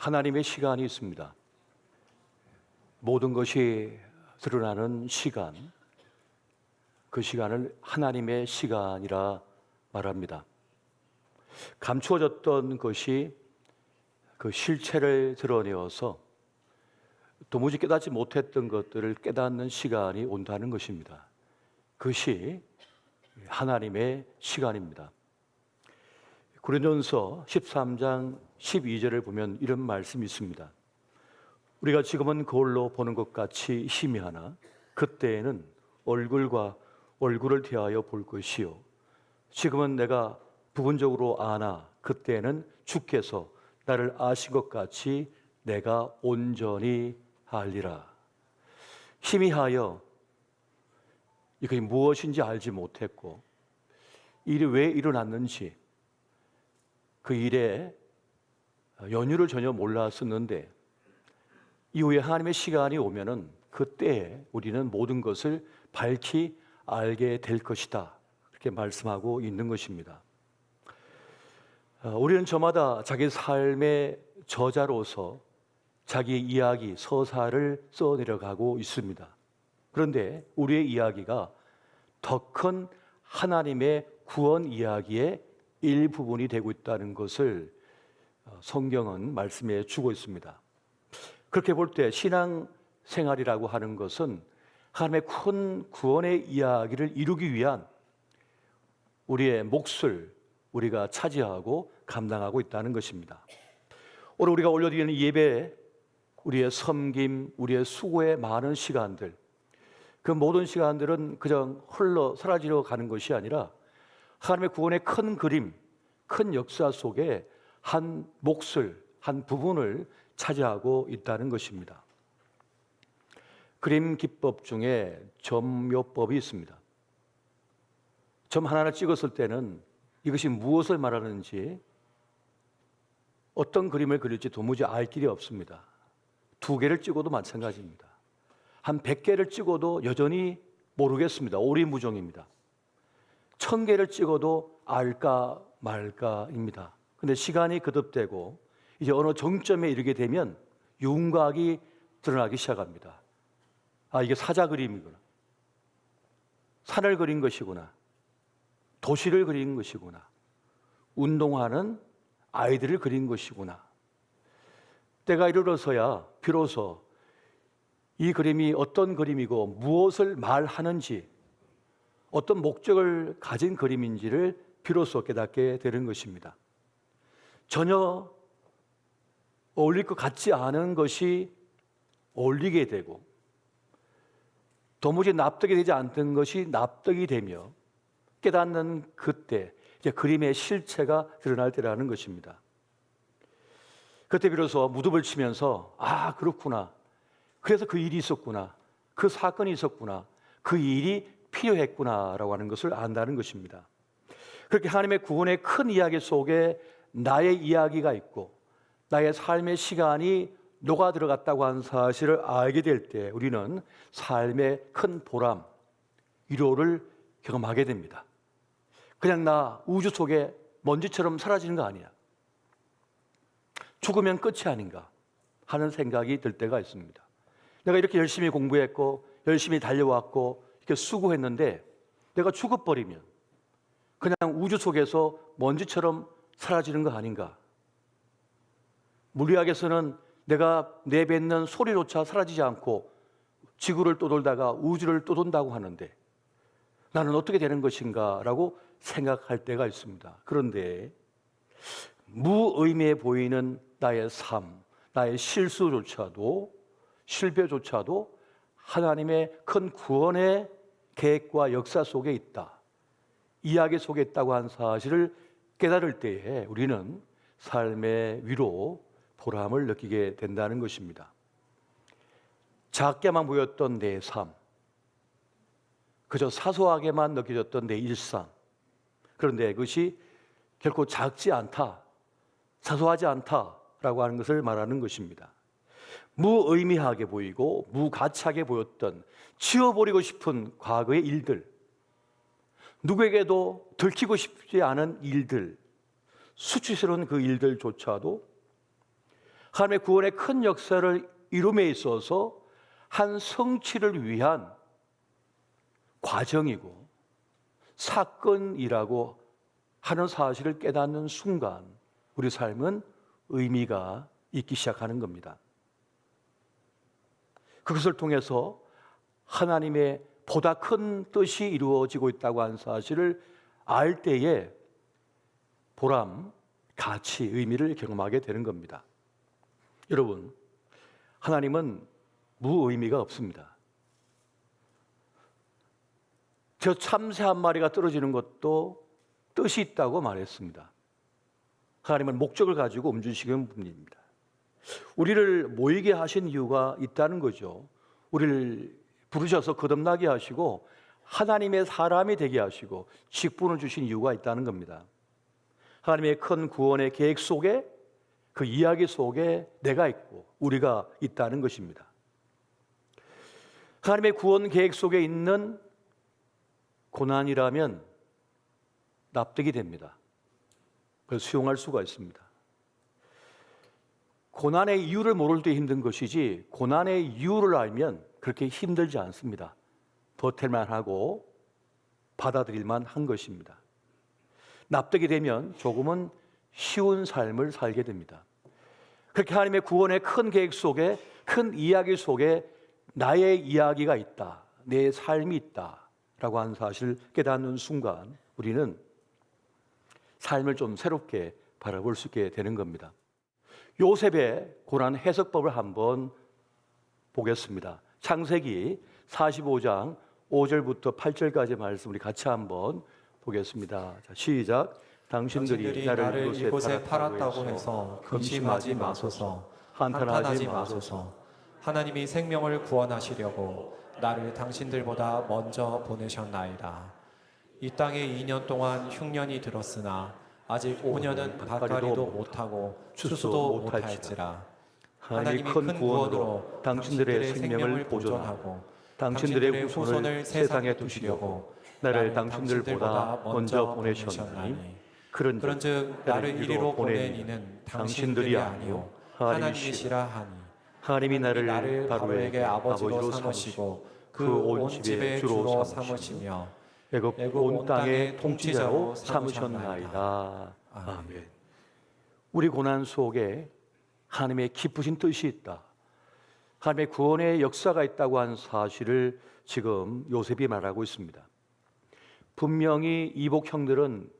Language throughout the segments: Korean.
하나님의 시간이 있습니다. 모든 것이 드러나는 시간, 그 시간을 하나님의 시간이라 말합니다. 감추어졌던 것이 그 실체를 드러내어서 도무지 깨닫지 못했던 것들을 깨닫는 시간이 온다는 것입니다. 그것이 하나님의 시간입니다. 고린도전서 13장 12절을 보면 이런 말씀이 있습니다. 우리가 지금은 거울로 보는 것 같이 희미하나 그때에는 얼굴과 얼굴을 대하여 볼 것이요 지금은 내가 부분적으로 아나 그때에는 주께서 나를 아신 것 같이 내가 온전히 알리라. 희미하여 이것이 무엇인지 알지 못했고 일이 왜 일어났는지 그 일에 연유를 전혀 몰랐었는데 이후에 하나님의 시간이 오면은 그때에 우리는 모든 것을 밝히 알게 될 것이다. 그렇게 말씀하고 있는 것입니다. 우리는 저마다 자기 삶의 저자로서 자기 이야기, 서사를 써내려가고 있습니다. 그런데 우리의 이야기가 더 큰 하나님의 구원 이야기의 일부분이 되고 있다는 것을 성경은 말씀해 주고 있습니다. 그렇게 볼 때 신앙 생활이라고 하는 것은 하나님의 큰 구원의 이야기를 이루기 위한 우리의 몫을 우리가 차지하고 감당하고 있다는 것입니다. 오늘 우리가 올려드리는 예배, 우리의 섬김, 우리의 수고의 많은 시간들, 그 모든 시간들은 그냥 흘러 사라지려 가는 것이 아니라 하나님의 구원의 큰 그림, 큰 역사 속에 한 몫을, 한 부분을 차지하고 있다는 것입니다. 그림 기법 중에 점묘법이 있습니다. 점 하나를 찍었을 때는 이것이 무엇을 말하는지, 어떤 그림을 그릴지 도무지 알 길이 없습니다. 2개를 찍어도 마찬가지입니다. 한 100개를 찍어도 여전히 모르겠습니다. 오리무정입니다. 1000개를 찍어도 알까 말까입니다. 그런데 시간이 거듭되고 이제 어느 정점에 이르게 되면 윤곽이 드러나기 시작합니다. 아, 이게 사자 그림이구나. 산을 그린 것이구나. 도시를 그린 것이구나. 운동하는 아이들을 그린 것이구나. 때가 이르러서야 비로소 이 그림이 어떤 그림이고 무엇을 말하는지, 어떤 목적을 가진 그림인지를 비로소 깨닫게 되는 것입니다. 전혀 어울릴 것 같지 않은 것이 어울리게 되고 도무지 납득이 되지 않던 것이 납득이 되며 깨닫는 그때 이제 그림의 실체가 드러날 때라는 것입니다. 그때 비로소 무릎을 치면서 아, 그렇구나. 그래서 그 일이 있었구나. 그 사건이 있었구나. 그 일이 필요했구나라고 하는 것을 안다는 것입니다. 그렇게 하나님의 구원의 큰 이야기 속에 나의 이야기가 있고 나의 삶의 시간이 녹아 들어갔다고 하는 사실을 알게 될 때 우리는 삶의 큰 보람, 위로를 경험하게 됩니다. 그냥 나 우주 속에 먼지처럼 사라지는 거 아니야. 죽으면 끝이 아닌가 하는 생각이 들 때가 있습니다. 내가 이렇게 열심히 공부했고 열심히 달려왔고 이렇게 수고했는데 내가 죽어버리면 그냥 우주 속에서 먼지처럼 사라지는 거 아닌가. 물리학에서는 내가 내뱉는 소리조차 사라지지 않고 지구를 또 돌다가 우주를 또 돈다고 하는데 나는 어떻게 되는 것인가 라고 생각할 때가 있습니다. 그런데 무의미해 보이는 나의 삶, 나의 실수조차도, 실패조차도 하나님의 큰 구원의 계획과 역사 속에 있다, 이야기 속에 있다고 한 사실을 깨달을 때에 우리는 삶의 위로, 보람을 느끼게 된다는 것입니다. 작게만 보였던 내 삶, 그저 사소하게만 느껴졌던 내 일상, 그런데 그것이 결코 작지 않다, 사소하지 않다라고 하는 것을 말하는 것입니다. 무의미하게 보이고 무가치하게 보였던, 치워버리고 싶은 과거의 일들, 누구에게도 들키고 싶지 않은 일들, 수치스러운 그 일들조차도 하나님의 구원의 큰 역사를 이룸에 있어서 한 성취를 위한 과정이고 사건이라고 하는 사실을 깨닫는 순간 우리 삶은 의미가 있기 시작하는 겁니다. 그것을 통해서 하나님의 보다 큰 뜻이 이루어지고 있다고 하는 사실을 알 때에 보람, 가치, 의미를 경험하게 되는 겁니다. 여러분, 하나님은 무의미가 없습니다. 저 참새 한 마리가 떨어지는 것도 뜻이 있다고 말했습니다. 하나님은 목적을 가지고 움직이시는 분입니다. 우리를 모이게 하신 이유가 있다는 거죠. 우리를 부르셔서 거듭나게 하시고 하나님의 사람이 되게 하시고 직분을 주신 이유가 있다는 겁니다. 하나님의 큰 구원의 계획 속에 그 이야기 속에 내가 있고 우리가 있다는 것입니다. 하나님의 구원 계획 속에 있는 고난이라면 납득이 됩니다. 그걸 수용할 수가 있습니다. 고난의 이유를 모를 때 힘든 것이지 고난의 이유를 알면 그렇게 힘들지 않습니다. 버틸만 하고 받아들일만 한 것입니다. 납득이 되면 조금은 쉬운 삶을 살게 됩니다. 그렇게 하나님의 구원의 큰 계획 속에 큰 이야기 속에 나의 이야기가 있다, 내 삶이 있다라고 하는 사실을 깨닫는 순간 우리는 삶을 좀 새롭게 바라볼 수 있게 되는 겁니다. 요셉의 고난 해석법을 한번 보겠습니다. 창세기 45장 5절부터 8절까지 말씀 우리 같이 한번 보겠습니다. 자, 시작. 당신들이 나를 이곳에 팔았다고 해서 근심하지 마소서, 한탄하지 마소서. 하나님이 생명을 구원하시려고 나를 당신들보다 먼저 보내셨나이다. 이 땅에 2년 동안 흉년이 들었으나 아직 5년은 밭갈이도 못하고 추수도 못할지라. 하나님이 큰 구원으로 당신들의 생명을 보존하고 당신들의 후손을 세상에 두시려고 나를 당신들보다 먼저 보내셨나니, 그런즉 나를 이리로 보낸 이는 당신들이 아니요 하나님이시라 하니, 하나님이 나를 바로에게 아버지로 삼으시고 그 온 집의 주로 삼으시며 애굽 온 땅의 통치자로 삼으셨나이다. 아멘. 우리 고난 속에 하나님의 깊으신 뜻이 있다, 하나님의 구원의 역사가 있다고 하는 사실을 지금 요셉이 말하고 있습니다. 분명히 이복 형들은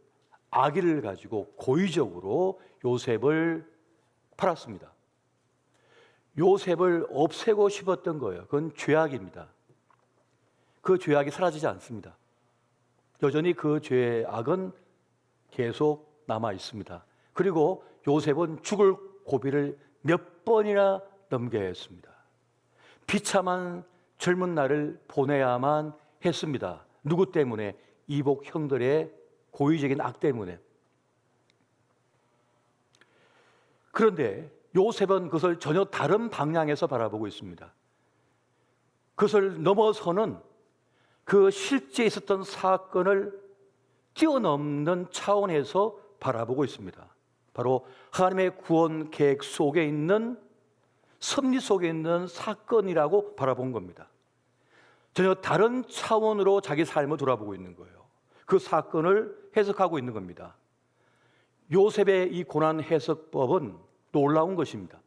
악의를 가지고 고의적으로 요셉을 팔았습니다. 요셉을 없애고 싶었던 거예요. 그건 죄악입니다. 그 죄악이 사라지지 않습니다. 여전히 그 죄악은 계속 남아 있습니다. 그리고 요셉은 죽을 고비를 몇 번이나 넘겨야 했습니다. 비참한 젊은 날을 보내야만 했습니다. 누구 때문에? 이복 형들의 고의적인 악 때문에. 그런데 요셉은 그것을 전혀 다른 방향에서 바라보고 있습니다. 그것을 넘어서는 그 실제 있었던 사건을 뛰어넘는 차원에서 바라보고 있습니다. 바로 하나님의 구원 계획 속에 있는, 섭리 속에 있는 사건이라고 바라본 겁니다. 전혀 다른 차원으로 자기 삶을 돌아보고 있는 거예요. 그 사건을 해석하고 있는 겁니다. 요셉의 이 고난 해석법은 놀라운 것입니다.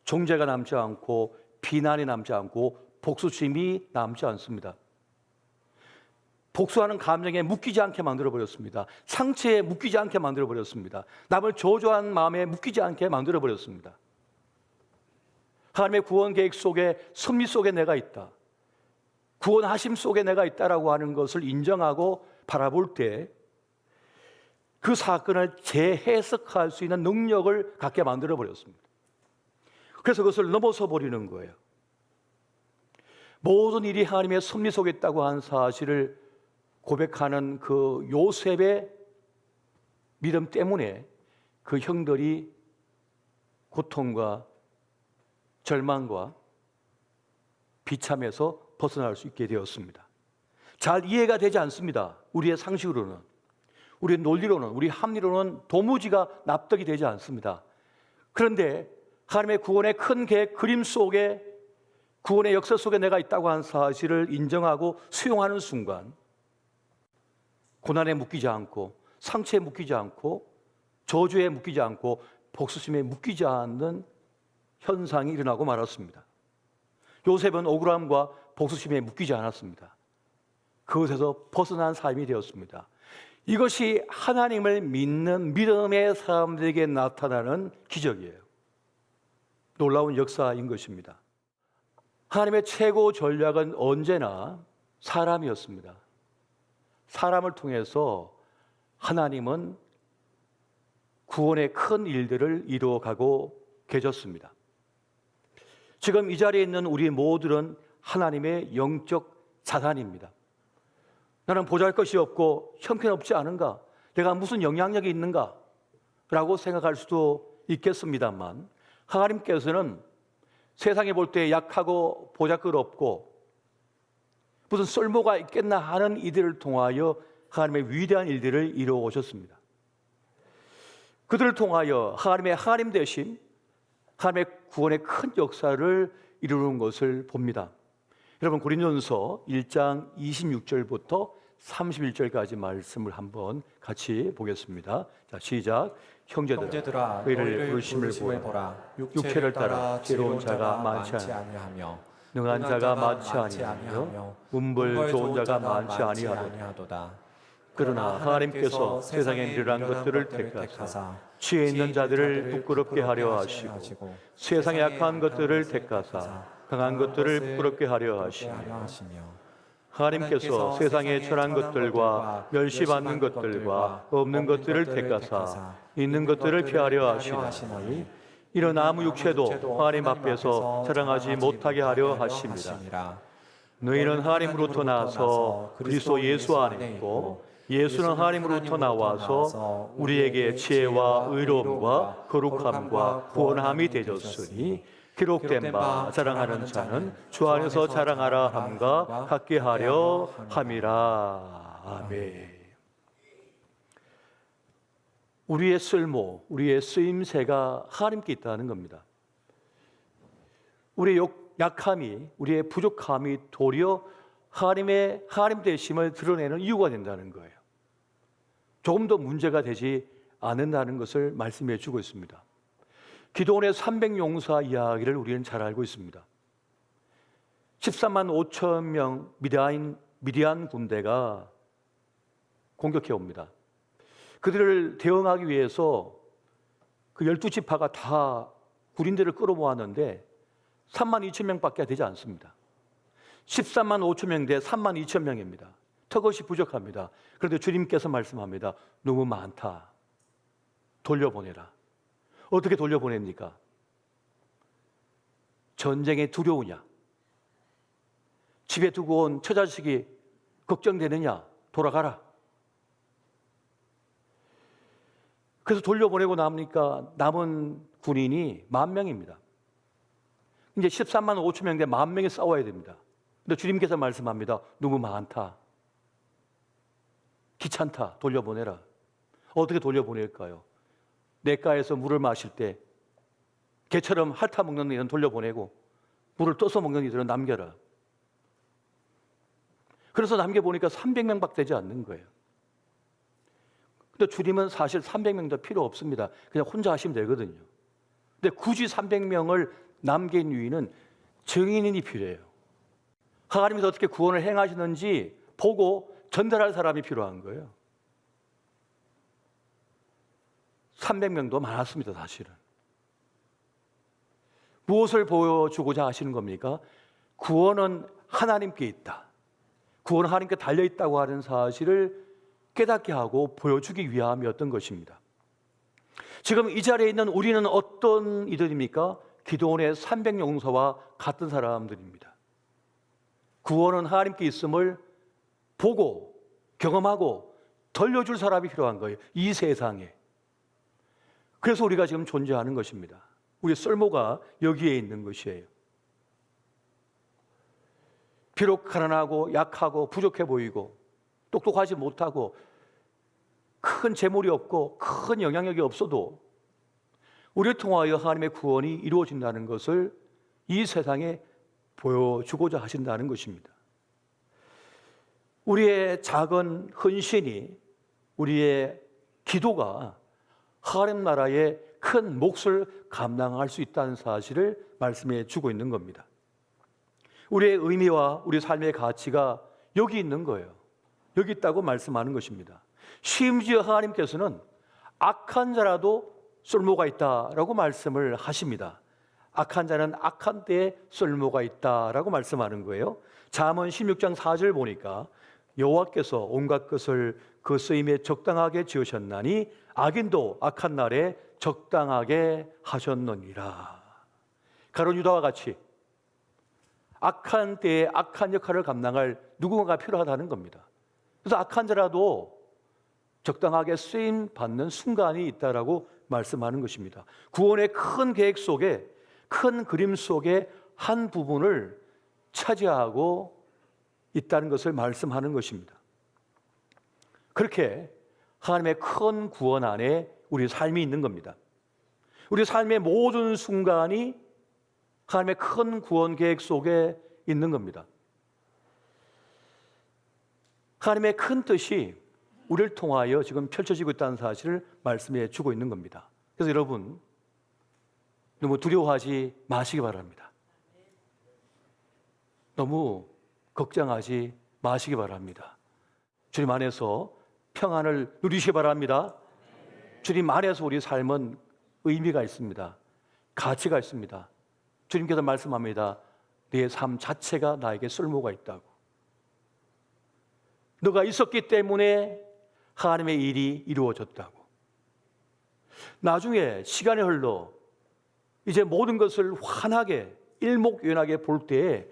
정죄가 남지 않고 비난이 남지 않고 복수심이 남지 않습니다. 복수하는 감정에 묶이지 않게 만들어버렸습니다. 상처에 묶이지 않게 만들어버렸습니다. 남을 저주한 마음에 묶이지 않게 만들어버렸습니다. 하나님의 구원 계획 속에, 섭리 속에 내가 있다, 구원하심 속에 내가 있다라고 하는 것을 인정하고 바라볼 때 그 사건을 재해석할 수 있는 능력을 갖게 만들어버렸습니다. 그래서 그것을 넘어서 버리는 거예요. 모든 일이 하나님의 섭리 속에 있다고 하는 사실을 고백하는 그 요셉의 믿음 때문에 그 형들이 고통과 절망과 비참에서 벗어날 수 있게 되었습니다. 잘 이해가 되지 않습니다. 우리의 상식으로는, 우리의 논리로는, 우리 합리로는 도무지가 납득이 되지 않습니다. 그런데 하나님의 구원의 큰 계획 그림 속에, 구원의 역사 속에 내가 있다고 하는 사실을 인정하고 수용하는 순간 고난에 묶이지 않고, 상처에 묶이지 않고, 저주에 묶이지 않고, 복수심에 묶이지 않는 현상이 일어나고 말았습니다. 요셉은 억울함과 복수심에 묶이지 않았습니다. 그것에서 벗어난 삶이 되었습니다. 이것이 하나님을 믿는 믿음의 사람들에게 나타나는 기적이에요. 놀라운 역사인 것입니다. 하나님의 최고 전략은 언제나 사람이었습니다. 사람을 통해서 하나님은 구원의 큰 일들을 이루어가고 계셨습니다. 지금 이 자리에 있는 우리 모두는 하나님의 영적 자산입니다. 나는 보잘것이 없고 형편없지 않은가? 내가 무슨 영향력이 있는가? 라고 생각할 수도 있겠습니다만, 하나님께서는 세상에 볼 때 약하고 보잘것없고 무슨 쓸모가 있겠나 하는 이들을 통하여 하나님의 위대한 일들을 이루어 오셨습니다. 그들을 통하여 하나님의 하나님 되심, 하나님의 구원의 큰 역사를 이루는 것을 봅니다. 여러분, 고린도전서 1장 26절부터 31절까지 말씀을 한번 같이 보겠습니다. 자, 시작. 형제들아, 너희를 부르심을 보라. 육체를 따라 지혜로운 자가 많지 아니하며, 능한 자가 많지 아니하며, 문벌 좋은 자가 많지 아니하도다. 그러나 하나님께서 세상에 미련한 것들을 택하사 지혜 있는 자들을 부끄럽게 하려 하시고, 세상에 약한 것들을 택하사 강한 것들을 부끄럽게 하려 하시며, 하나님께서 세상에 천한 것들과 멸시받는 것들과 없는 것들을 택하사 있는 것들을 피하려 하시나니, 이런 아무 육체도 하나님 앞에서 자랑하지 못하게 하려 하십니다. 너희는 하나님으로부터 나서 그리스도 예수 안에 있고, 예수는 하나님으로부터 나와서 우리에게 지혜와 의로움과 거룩함과 구원함이 되셨으니, 기록된 바 자랑하는 자는 주 안에서 자랑하라 함과 같게 하려 함이라. 아멘. 우리의 쓸모, 우리의 쓰임새가 하나님께 있다는 겁니다. 우리의 약함이, 우리의 부족함이 도리어 하나님의 하나님 되심을 드러내는 이유가 된다는 거예요. 조금 더 문제가 되지 않는다는 것을 말씀해 주고 있습니다. 기도원의 300용사 이야기를 우리는 잘 알고 있습니다. 13만 5천 명 미디안 군대가 공격해 옵니다. 그들을 대응하기 위해서 그 12지파가 다 군인들을 끌어모았는데 3만 2천 명밖에 되지 않습니다. 13만 5천 명 대 3만 2천 명입니다. 턱없이 부족합니다. 그런데 주님께서 말씀합니다. 너무 많다. 돌려보내라. 어떻게 돌려보냅니까? 전쟁에 두려우냐? 집에 두고 온 처자식이 걱정되느냐? 돌아가라. 그래서 돌려보내고 나니까 남은 군인이 10,000명입니다. 이제 13만 5천 명 대 10,000명이 싸워야 됩니다. 근데 주님께서 말씀합니다. 너무 많다. 귀찮다. 돌려보내라. 어떻게 돌려보낼까요? 냇가에서 물을 마실 때 개처럼 핥아 먹는 이들은 돌려보내고 물을 떠서 먹는 이들은 남겨라. 그래서 남겨보니까 300명밖에 되지 않는 거예요. 근데 주님은 사실 300명도 필요 없습니다. 그냥 혼자 하시면 되거든요. 근데 굳이 300명을 남긴 이유는 증인이 필요해요. 하나님이 어떻게 구원을 행하시는지 보고 전달할 사람이 필요한 거예요. 300명도 많았습니다, 사실은. 무엇을 보여주고자 하시는 겁니까? 구원은 하나님께 있다. 구원은 하나님께 달려있다고 하는 사실을 깨닫게 하고 보여주기 위함이었던 것입니다. 지금 이 자리에 있는 우리는 어떤 이들입니까? 기도원의 300용사와 같은 사람들입니다. 구원은 하나님께 있음을 보고 경험하고 들려줄 사람이 필요한 거예요. 이 세상에. 그래서 우리가 지금 존재하는 것입니다. 우리의 쓸모가 여기에 있는 것이에요. 비록 가난하고 약하고 부족해 보이고 똑똑하지 못하고 큰 재물이 없고 큰 영향력이 없어도 우리를 통하여 하나님의 구원이 이루어진다는 것을 이 세상에 보여주고자 하신다는 것입니다. 우리의 작은 헌신이, 우리의 기도가 하나님 나라의 큰 몫을 감당할 수 있다는 사실을 말씀해 주고 있는 겁니다. 우리의 의미와 우리 삶의 가치가 여기 있는 거예요. 여기 있다고 말씀하는 것입니다. 심지어 하나님께서는 악한 자라도 쓸모가 있다라고 말씀을 하십니다. 악한 자는 악한 때에 쓸모가 있다라고 말씀하는 거예요. 잠언 16장 4절 보니까 여호와께서 온갖 것을 그 쓰임에 적당하게 지으셨나니 악인도 악한 날에 적당하게 하셨느니라. 가룟 유다와 같이 악한 때에 악한 역할을 감당할 누군가가 필요하다는 겁니다. 그래서 악한 자라도 적당하게 쓰임 받는 순간이 있다라고 말씀하는 것입니다. 구원의 큰 계획 속에, 큰 그림 속에 한 부분을 차지하고 있다는 것을 말씀하는 것입니다. 그렇게 하나님의 큰 구원 안에 우리 삶이 있는 겁니다. 우리 삶의 모든 순간이 하나님의 큰 구원 계획 속에 있는 겁니다. 하나님의 큰 뜻이 우리를 통하여 지금 펼쳐지고 있다는 사실을 말씀해 주고 있는 겁니다. 그래서 여러분, 너무 두려워하지 마시기 바랍니다. 너무 걱정하지 마시기 바랍니다. 주님 안에서 평안을 누리시기 바랍니다. 주님 안에서 우리 삶은 의미가 있습니다. 가치가 있습니다. 주님께서 말씀합니다. 네 삶 자체가 나에게 쓸모가 있다고. 너가 있었기 때문에 하나님의 일이 이루어졌다고. 나중에 시간이 흘러 이제 모든 것을 환하게 일목요연하게 볼 때에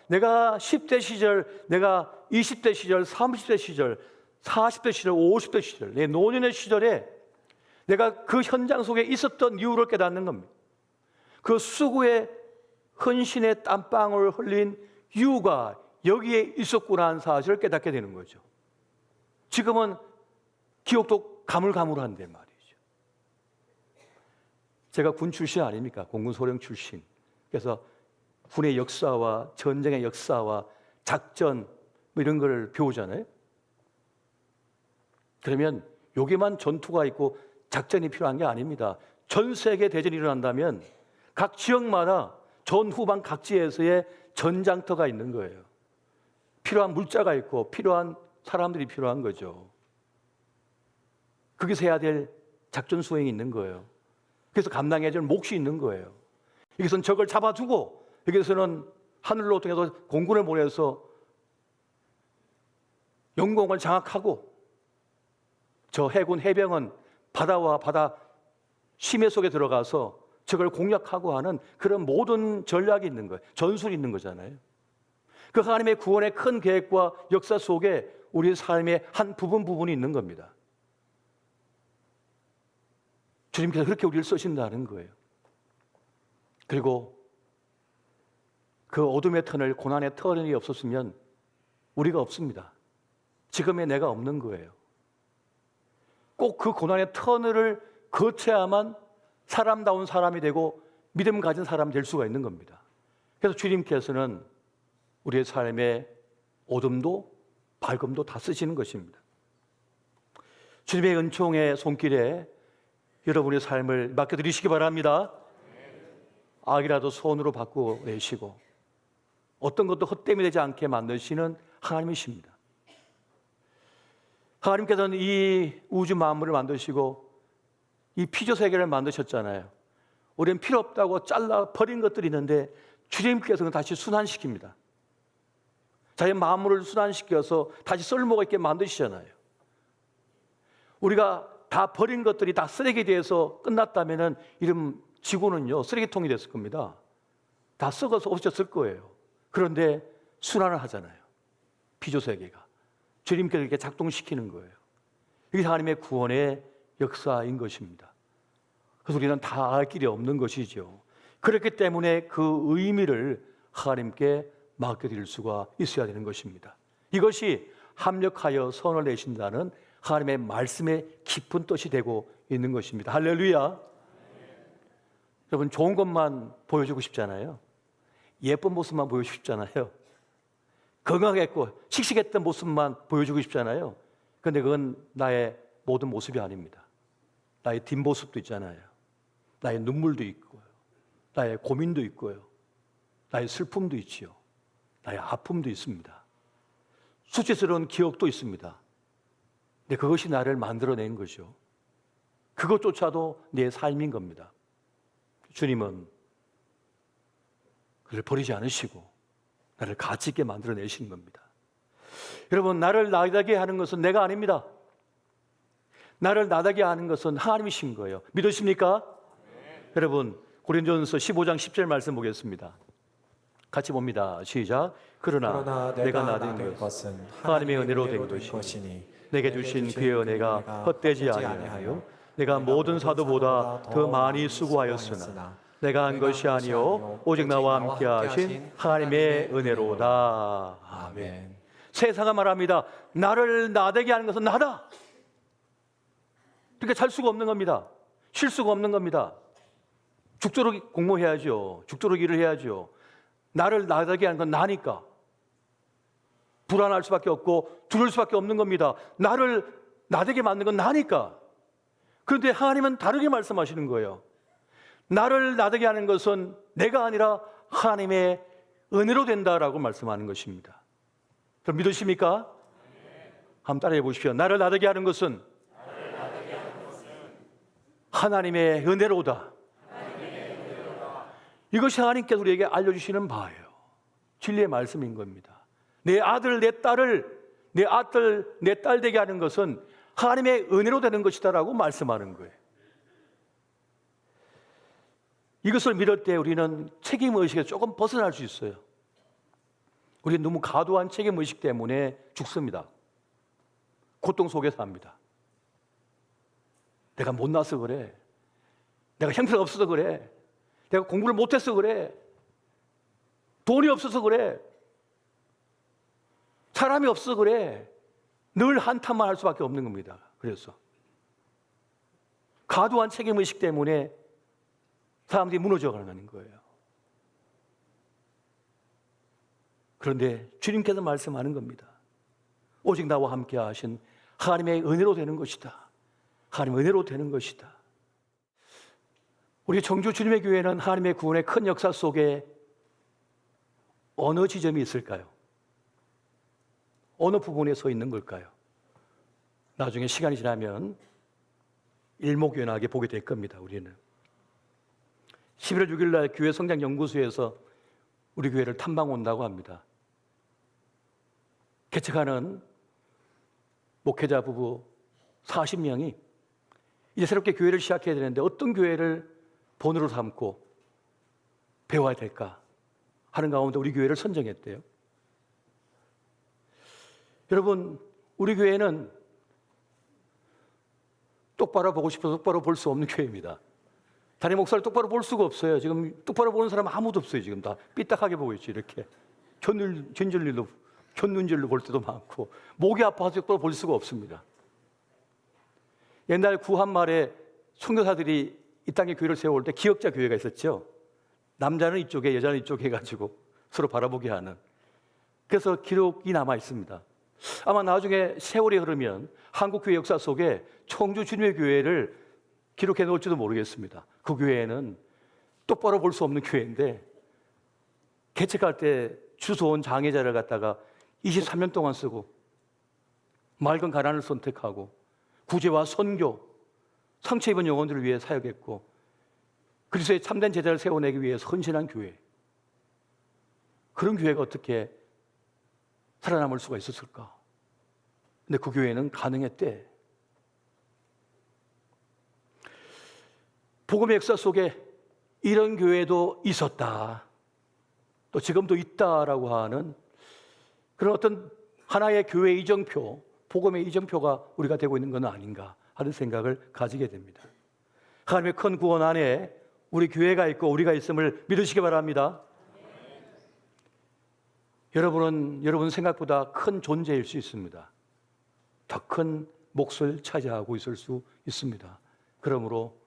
내가 10대 시절, 내가 20대 시절, 30대 시절, 40대 시절, 50대 시절, 내 노년의 시절에 내가 그 현장 속에 있었던 이유를 깨닫는 겁니다. 그 수고의 헌신의 땀방울 흘린 이유가 여기에 있었구나 하는 사실을 깨닫게 되는 거죠. 지금은 기억도 가물가물한데 말이죠. 제가 군 출신 아닙니까? 공군 소령 출신. 그래서 군의 역사와 전쟁의 역사와 작전 이런 걸 배우잖아요. 그러면 여기만 전투가 있고 작전이 필요한 게 아닙니다. 전 세계 대전이 일어난다면 각 지역마다 전 후방 각지에서의 전장터가 있는 거예요. 필요한 물자가 있고 필요한 사람들이 필요한 거죠. 거기서 해야 될 작전 수행이 있는 거예요. 그래서 감당해야 될 몫이 있는 거예요. 여기서는 적을 잡아두고 여기서는 하늘로 통해서 공군을 보내서 영공을 장악하고 저 해군 해병은 바다와 바다 심해 속에 들어가서 적을 공략하고 하는 그런 모든 전략이 있는 거예요. 전술이 있는 거잖아요. 그 하나님의 구원의 큰 계획과 역사 속에 우리 삶의 한 부분이 있는 겁니다. 주님께서 그렇게 우리를 쓰신다는 거예요. 그리고 그 어둠의 터널, 고난의 터널이 없었으면 우리가 없습니다. 지금의 내가 없는 거예요. 꼭 그 고난의 터널을 거쳐야만 사람다운 사람이 되고 믿음 가진 사람이 될 수가 있는 겁니다. 그래서 주님께서는 우리의 삶의 어둠도 밝음도 다 쓰시는 것입니다. 주님의 은총의 손길에 여러분의 삶을 맡겨드리시기 바랍니다. 악이라도 손으로 바꾸내시고 어떤 것도 헛됨이 되지 않게 만드시는 하나님이십니다. 하나님께서는 이 우주 만물을 만드시고 이 피조 세계를 만드셨잖아요. 우리는 필요 없다고 잘라 버린 것들이 있는데 주님께서는 다시 순환시킵니다. 자기 만물을 순환시켜서 다시 쓸모가 있게 만드시잖아요. 우리가 다 버린 것들이 다 쓰레기 돼서 끝났다면 이런 지구는요 쓰레기통이 됐을 겁니다. 다 썩어서 없어졌을 거예요. 그런데 순환을 하잖아요. 피조 세계가 주님께서 이렇게 작동시키는 거예요. 이게 하나님의 구원의 역사인 것입니다. 그래서 우리는 다 알 길이 없는 것이죠. 그렇기 때문에 그 의미를 하나님께 맡겨드릴 수가 있어야 되는 것입니다. 이것이 합력하여 선을 내신다는 하나님의 말씀의 깊은 뜻이 되고 있는 것입니다. 할렐루야. 여러분 좋은 것만 보여주고 싶잖아요. 예쁜 모습만 보여주고 싶잖아요. 건강했고 씩씩했던 모습만 보여주고 싶잖아요. 그런데 그건 나의 모든 모습이 아닙니다. 나의 뒷모습도 있잖아요. 나의 눈물도 있고요. 나의 고민도 있고요. 나의 슬픔도 있지요. 나의 아픔도 있습니다. 수치스러운 기억도 있습니다. 근데 그것이 나를 만들어낸 거죠. 그것조차도 내 삶인 겁니다. 주님은 그를 버리지 않으시고 나를 가치 있게 만들어내신 겁니다. 여러분, 나를 나다게 하는 것은 내가 아닙니다. 나를 나다게 하는 것은 하나님이신 거예요. 믿으십니까? 네. 여러분, 고린도전서 15장 10절 말씀 보겠습니다. 같이 봅니다. 시작. 그러나 내가 나된 것은 하나님의 은혜로 된 것이니 내게 주신 그의 은혜가 헛되지 아니하여 내가 모든 사도보다 더 많이 수고하였으나 내가 한 것이 아니요 오직 나와 함께 하신 하나님의 은혜로다. 아멘. 세상은 말합니다. 나를 나대게 하는 것은 나다. 그러니까 살 수가 없는 겁니다. 쉴 수가 없는 겁니다. 죽도록 공모해야죠. 죽도록 일을 해야죠. 나를 나대게 하는 건 나니까. 불안할 수밖에 없고 두려울 수밖에 없는 겁니다. 나를 나대게 만든 건 나니까. 그런데 하나님은 다르게 말씀하시는 거예요. 나를 나대게 하는 것은 내가 아니라 하나님의 은혜로 된다라고 말씀하는 것입니다. 그럼 믿으십니까? 한번 따라해 보십시오. 나를 나대게 하는 것은 하나님의 은혜로다. 이것이 하나님께서 우리에게 알려주시는 바예요. 진리의 말씀인 겁니다. 내 아들, 내 딸을 내 아들, 내 딸 되게 하는 것은 하나님의 은혜로 되는 것이다라고 말씀하는 거예요. 이것을 믿을 때 우리는 책임의식에서 조금 벗어날 수 있어요. 우리는 너무 과도한 책임의식 때문에 죽습니다. 고통 속에 삽니다. 내가 못나서 그래. 내가 형편이 없어서 그래. 내가 공부를 못해서 그래. 돈이 없어서 그래. 사람이 없어서 그래. 늘 한탄만 할 수밖에 없는 겁니다. 그래서 과도한 책임의식 때문에 사람들이 무너져가는 거예요. 그런데 주님께서 말씀하는 겁니다. 오직 나와 함께 하신 하나님의 은혜로 되는 것이다. 하나님의 은혜로 되는 것이다. 우리 청주 주님의 교회는 하나님의 구원의 큰 역사 속에 어느 지점이 있을까요? 어느 부분에 서 있는 걸까요? 나중에 시간이 지나면 일목요연하게 보게 될 겁니다. 우리는 11월 6일 날 교회 성장 연구소에서 우리 교회를 탐방 온다고 합니다. 개척하는 목회자 부부 40명이 이제 새롭게 교회를 시작해야 되는데 어떤 교회를 본으로 삼고 배워야 될까 하는 가운데 우리 교회를 선정했대요. 여러분, 우리 교회는 똑바로 보고 싶어서 똑바로 볼 수 없는 교회입니다. 담임 목사를 똑바로 볼 수가 없어요. 지금 똑바로 보는 사람 아무도 없어요. 지금 다 삐딱하게 보고 있죠. 이렇게 견눈질로 볼 때도 많고 목이 아파서 똑바로 볼 수가 없습니다. 옛날 구한 말에 선교사들이 이 땅에 교회를 세워올 때 기역자 교회가 있었죠. 남자는 이쪽에 여자는 이쪽에 해가지고 서로 바라보게 하는. 그래서 기록이 남아 있습니다. 아마 나중에 세월이 흐르면 한국 교회 역사 속에 청주 주님의 교회를 기록해 놓을지도 모르겠습니다. 그 교회는 똑바로 볼 수 없는 교회인데 개척할 때 주소온 장애자를 갖다가 23년 동안 쓰고 맑은 가난을 선택하고 구제와 선교, 상처 입은 영혼들을 위해 사역했고 그리스도의 참된 제자를 세워내기 위해서 헌신한 교회. 그런 교회가 어떻게 살아남을 수가 있었을까? 근데 그 교회는 가능했대. 복음의 역사 속에 이런 교회도 있었다. 또 지금도 있다라고 하는 그런 어떤 하나의 교회 이정표, 복음의 이정표가 우리가 되고 있는 건 아닌가 하는 생각을 가지게 됩니다. 하나님의 큰 구원 안에 우리 교회가 있고 우리가 있음을 믿으시기 바랍니다. 여러분 생각보다 큰 존재일 수 있습니다. 더 큰 몫을 차지하고 있을 수 있습니다. 그러므로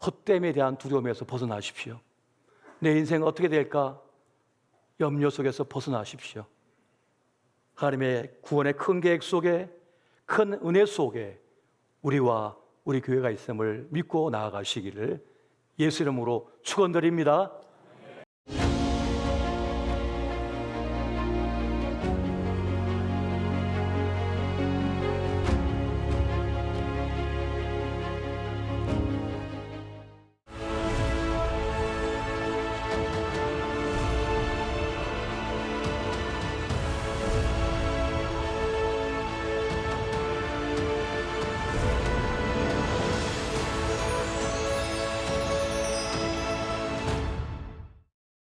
헛됨에 대한 두려움에서 벗어나십시오. 내 인생 어떻게 될까? 염려 속에서 벗어나십시오. 하나님의 구원의 큰 계획 속에, 큰 은혜 속에 우리와 우리 교회가 있음을 믿고 나아가시기를 예수 이름으로 축원드립니다.